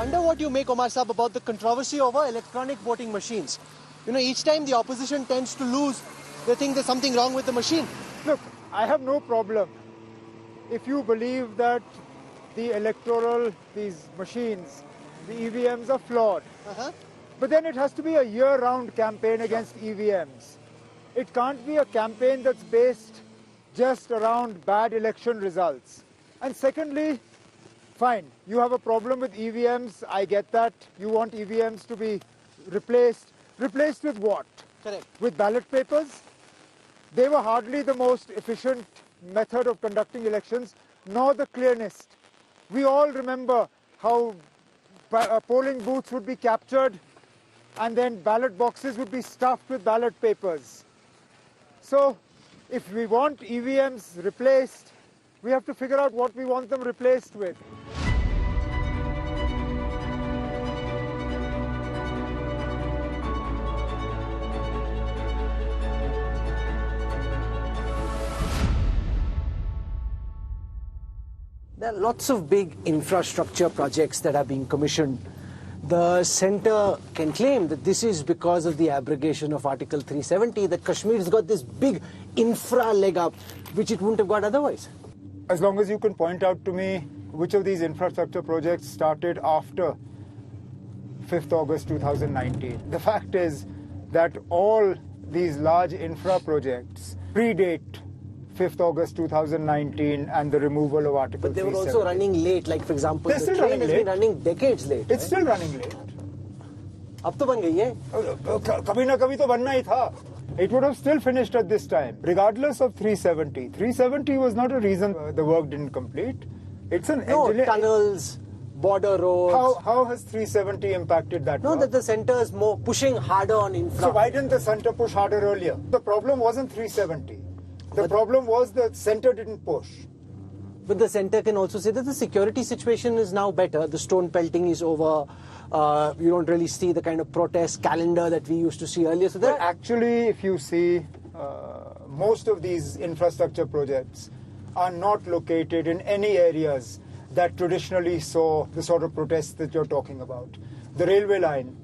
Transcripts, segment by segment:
wonder what you make, Omar Saab, about the controversy over electronic voting machines. You know, each time the opposition tends to lose, they think there's something wrong with the machine. Look, I have no problem if you believe that these machines, the EVMs are flawed. But then it has to be a year-round campaign against EVMs. It can't be a campaign that's based just around bad election results. And secondly, fine, you have a problem with EVMs, I get that. You want EVMs to be replaced. Replaced with what? Correct. With ballot papers? They were hardly the most efficient method of conducting elections, nor the clearest. We all remember how polling booths would be captured and then ballot boxes would be stuffed with ballot papers. So, if we want EVMs replaced, we have to figure out what we want them replaced with. There are lots of big infrastructure projects that are being commissioned. The centre can claim that this is because of the abrogation of Article 370, that Kashmir's got this big infra leg up, which it wouldn't have got otherwise. As long as you can point out to me which of these infrastructure projects started after 5th August 2019. The fact is that all these large infra projects predate 5th August 2019 and the removal of Article 370. But they were also running late, like for example, They're the still train has running been running decades late. It's still running late. अब तो बन गई है. कभी ना कभी तो बनना ही था. It would have still finished at this time, regardless of 370. 370 was not a reason the work didn't complete. It's an tunnels, border roads. How has 370 impacted that work? That the centre is more pushing harder on infra. So why didn't the centre push harder earlier? The problem wasn't 370. The problem was the centre didn't push. But the centre can also say that the security situation is now better. The stone pelting is over. You don't really see the kind of protest calendar that we used to see earlier. So but actually, if you see, most of these infrastructure projects are not located in any areas that traditionally saw the sort of protests that you're talking about. The railway line,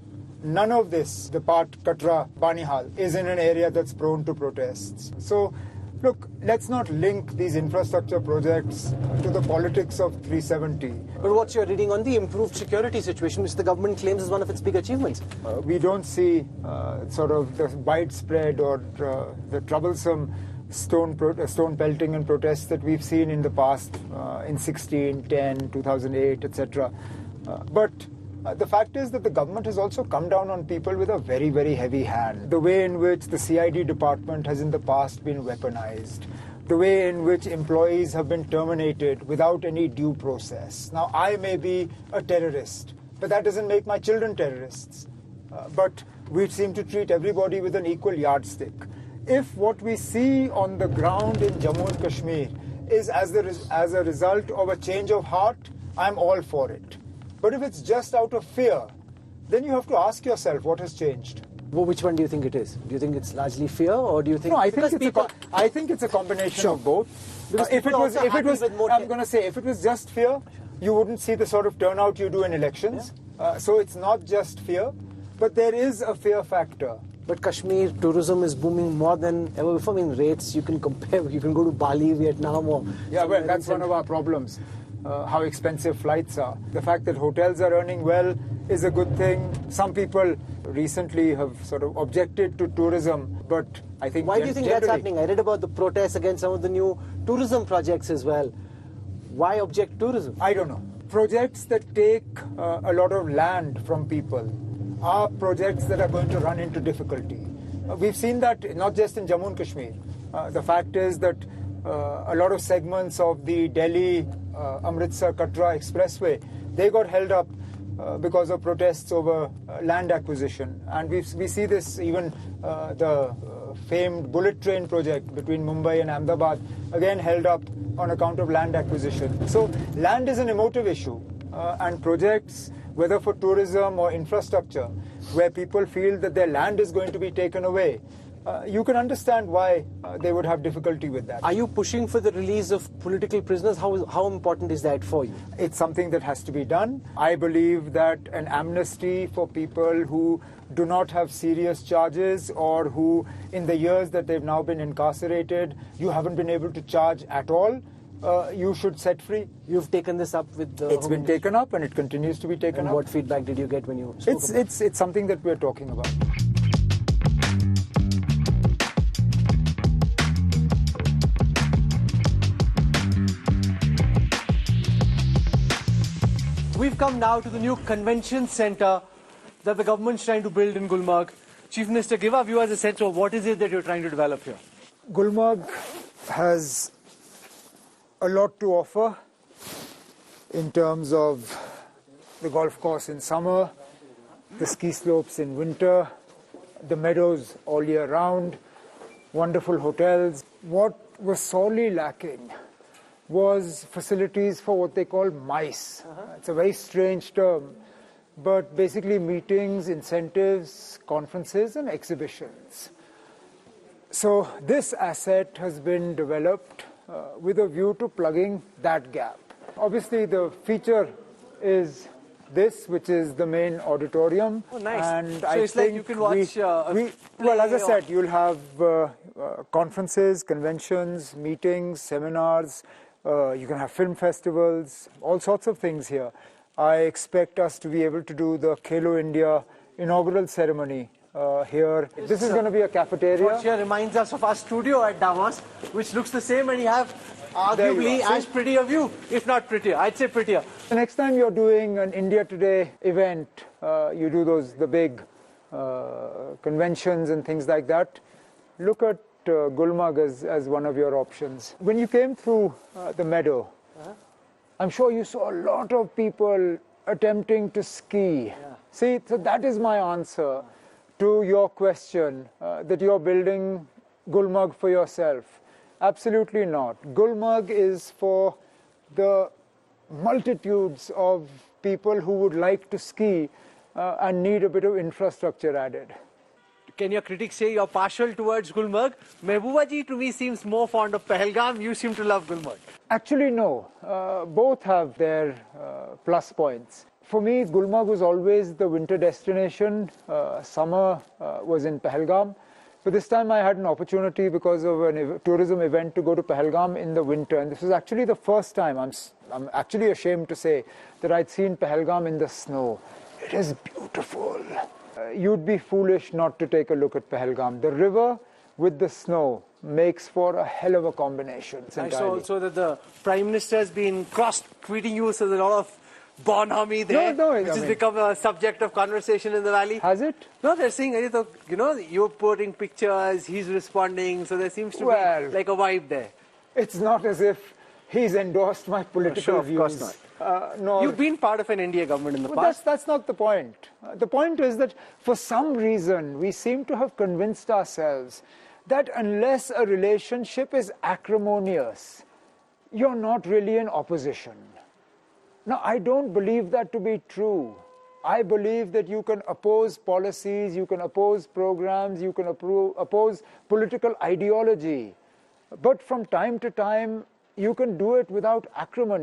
none of this, the part Katra-Banihal, is in an area that's prone to protests. So, look, let's not link these infrastructure projects to the politics of 370. But what's your reading on the improved security situation, which the government claims is one of its big achievements? We don't see sort of the widespread or the troublesome stone pelting and protests that we've seen in the past, in 16, 10, 2008, etc. But the fact is that the government has also come down on people with a very, very heavy hand. The way in which the CID department has in the past been weaponized, the way in which employees have been terminated without any due process. Now, I may be a terrorist, but that doesn't make my children terrorists. But we seem to treat everybody with an equal yardstick. If what we see on the ground in Jammu and Kashmir is as a result of a change of heart, I'm all for it. But if it's just out of fear, then you have to ask yourself what has changed. Well, which one do you think it is? Do you think it's largely fear, or do you think? No, I think it's a combination of both. If it was, I'm going to say, if it was just fear, you wouldn't see the sort of turnout you do in elections. Yeah. So it's not just fear, but there is a fear factor. But Kashmir tourism is booming more than ever before. I mean, rates you can compare. You can go to Bali, Vietnam, or well, that's one of our problems. How expensive flights are. The fact that hotels are earning well is a good thing. Some people recently have sort of objected to tourism, but I think why do you think that's happening? I read about the protests against some of the new tourism projects as well. Why object tourism? I don't know. Projects that take a lot of land from people are projects that are going to run into difficulty. We've seen that not just in Jammu and Kashmir. The fact is that a lot of segments of the Delhi Amritsar-Katra expressway, they got held up because of protests over land acquisition. And we see this even the famed bullet train project between Mumbai and Ahmedabad, again held up on account of land acquisition. So land is an emotive issue, and projects, whether for tourism or infrastructure, where people feel that their land is going to be taken away, you can understand why they would have difficulty with that. Are you pushing for the release of political prisoners? How important is that for you? It's something that has to be done. I believe that an amnesty for people who do not have serious charges or who, in the years that they've now been incarcerated, you haven't been able to charge at all, you should set free. You've taken this up with the It's been taken up and it continues to be taken up. What feedback did you get when you spoke about it? It's something that we're talking about. We've come now to the new convention centre that the government's trying to build in Gulmarg. Chief Minister, give our viewers a sense of what is it that you're trying to develop here? Gulmarg has a lot to offer in terms of the golf course in summer, the ski slopes in winter, the meadows all year round, wonderful hotels. What was sorely lacking was facilities for what they call MICE. It's a very strange term, but basically meetings, incentives, conferences and exhibitions. So this asset has been developed with a view to plugging that gap. Obviously the feature is this, which is the main auditorium. Oh, nice. And so I it's think like you can watch well, as I said, you'll have conferences, conventions, meetings, seminars. You can have film festivals, all sorts of things here. I expect us to be able to do the Khelo India inaugural ceremony here. This is going to be a cafeteria. What here reminds us of our studio at Davos, which looks the same, and you have arguably as pretty a view, if not prettier. I'd say prettier. The next time you're doing an India Today event, you do the big conventions and things like that, look at Gulmarg as one of your options. When you came through the meadow, I'm sure you saw a lot of people attempting to ski. Yeah. See, so that is my answer to your question, that you're building Gulmarg for yourself. Absolutely not. Gulmarg is for the multitudes of people who would like to ski and need a bit of infrastructure added. Can your critics say you're partial towards Gulmarg? Mehbooba ji to me seems more fond of Pahalgam. You seem to love Gulmarg. Actually, no. Both have their plus points. For me, Gulmarg was always the winter destination. Summer was in Pahalgam. But this time I had an opportunity because of a tourism event to go to Pahalgam in the winter. And this was actually the first time, I'm actually ashamed to say, that I'd seen Pahalgam in the snow. It is beautiful. You'd be foolish not to take a look at Pahalgam. The river with the snow makes for a hell of a combination. I saw also that the Prime Minister has been cross-tweeting you, so there's a lot of Bon Army there, which has become a subject of conversation in the valley. Has it? No, they're saying, you're putting pictures, he's responding, so there seems to be like a vibe there. It's not as if he's endorsed my political views. Of course not. No. You've been part of an India government in the past. That's not the point. The point is that for some reason we seem to have convinced ourselves that unless a relationship is acrimonious, you're not really in opposition. Now, I don't believe that to be true. I believe that you can oppose policies, you can oppose programs, you can oppose political ideology. But from time to time, you can do it without acrimony.